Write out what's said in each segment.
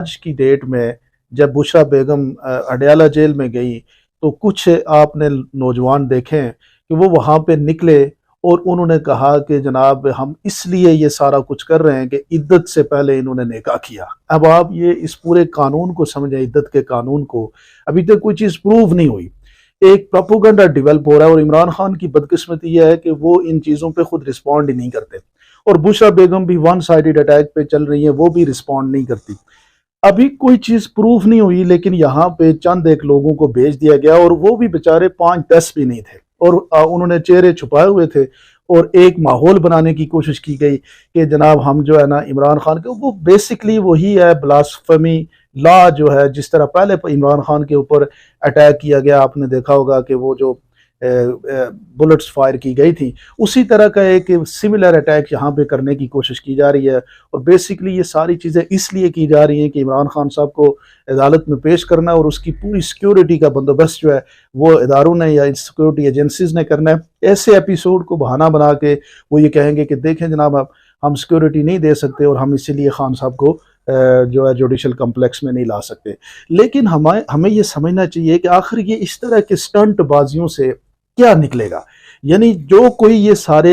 आज की डेट में जब बुशरा बेगम अडयाला जेल में गई तो कुछ आपने नौजवान देखें कि वो वहाँ पे निकले और उन्होंने कहा कि जनाब हम इसलिए ये सारा कुछ कर रहे हैं कि इद्दत से पहले इन्होंने निकाह किया। अब आप ये इस पूरे कानून को समझें, इद्दत के कानून को। अभी तक कोई चीज़ प्रूव नहीं हुई, एक प्रोपोगंडा डेवलप हो रहा है और इमरान खान की बदकिस्मती यह है कि वो इन चीज़ों पे खुद रिस्पॉन्ड ही नहीं करते और बुशरा बेगम भी वन साइडेड अटैक पे चल रही है, वो भी रिस्पॉन्ड नहीं करती। अभी कोई चीज प्रूफ नहीं हुई लेकिन यहाँ पे चंद एक लोगों को भेज दिया गया और वो भी बेचारे 5-10 भी नहीं थे और उन्होंने चेहरे छुपाए हुए थे और एक माहौल बनाने की कोशिश की गई कि जनाब हम जो है ना इमरान खान के, वो बेसिकली वही है ब्लास्फेमी लॉ जो है, जिस तरह पहले इमरान खान के ऊपर अटैक किया गया, आपने देखा होगा कि वो जो बुलेट्स फायर की गई थी, उसी तरह का एक सिमिलर अटैक यहाँ पे करने की कोशिश की जा रही है। और बेसिकली ये सारी चीज़ें इसलिए की जा रही हैं कि इमरान खान साहब को अदालत में पेश करना और उसकी पूरी सिक्योरिटी का बंदोबस्त जो है वो इदारों ने या सिक्योरिटी एजेंसीज ने करना है। ऐसे एपिसोड को बहाना बना के वो ये कहेंगे कि देखें जनाब हम सिक्योरिटी नहीं दे सकते और हम इसीलिए खान साहब को जो है जुडिशल कम्प्लेक्स में नहीं ला सकते। लेकिन हमें ये समझना चाहिए कि आखिर ये इस तरह के स्टंट बाजियों से क्या निकलेगा। यानी जो कोई ये सारे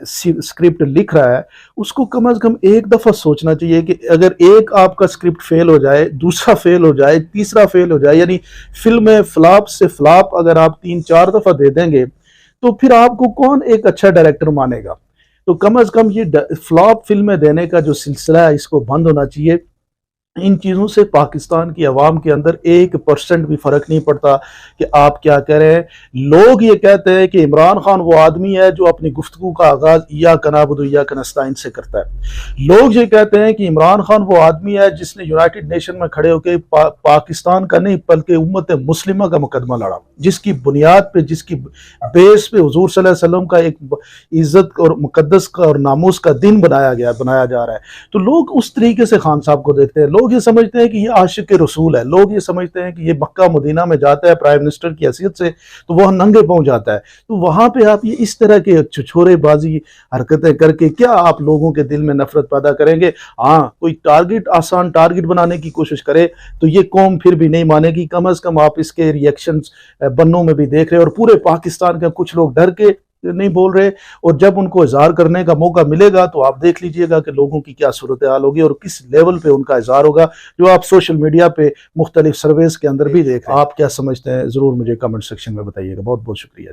स्क्रिप्ट लिख रहा है उसको कम से कम एक दफा सोचना चाहिए कि अगर एक आपका स्क्रिप्ट फेल हो जाए, दूसरा फेल हो जाए, तीसरा फेल हो जाए, यानी फिल्म में फ्लॉप से फ्लॉप अगर आप 3-4 दफा दे देंगे तो फिर आपको कौन एक अच्छा डायरेक्टर मानेगा। तो कम से कम ये फ्लॉप फिल्में देने का जो सिलसिला है इसको बंद होना चाहिए। इन चीज़ों से पाकिस्तान की आवाम के अंदर 1% भी फ़र्क नहीं पड़ता कि आप क्या कह रहे हैं। लोग ये कहते हैं कि इमरान खान वो आदमी है जो अपनी गुफ्तगू का आगाज़ इय्याका नअबुदु व इय्याका नस्तईन से करता है। लोग ये कहते हैं कि इमरान खान वो आदमी है जिसने यूनाइटेड नेशन में खड़े होकर पाकिस्तान का नहीं बल्कि उम्मत मुस्लिमा का मुकदमा लड़ा, जिसकी बुनियाद पे, जिसकी बेस पे हुजूर सल्लल्लाहु अलैहि वसल्लम का एक इज्जत और मुकद्दस का और नामूस का दिन बनाया जा रहा है। तो लोग उस तरीके से खान साहब को देखते हैं। लोग ये समझते हैं कि ये आशिक रसूल है, लोग ये समझते हैं कि ये मक्का मदीना में जाता है प्राइम मिनिस्टर की हैसियत से तो वह नंगे पांव जाता है। तो वहां पे आप ये इस तरह के छुछोरेबाजी हरकतें करके क्या आप लोगों के दिल में नफरत पैदा करेंगे। हाँ, कोई टारगेट, आसान टारगेट बनाने की कोशिश करे तो ये कौम फिर भी नहीं मानेगी। कम अज कम आप इसके रिएक्शंस बन्नों में भी देख रहे हैं और पूरे पाकिस्तान के कुछ लोग डर के नहीं बोल रहे और जब उनको इजहार करने का मौका मिलेगा तो आप देख लीजिएगा कि लोगों की क्या सूरत हाल होगी और किस लेवल पे उनका इजहार होगा, जो आप सोशल मीडिया पे मुख्तलिफ सर्वेस के अंदर भी देख रहे हैं। आप क्या समझते हैं, जरूर मुझे कमेंट सेक्शन में बताइएगा। बहुत बहुत शुक्रिया।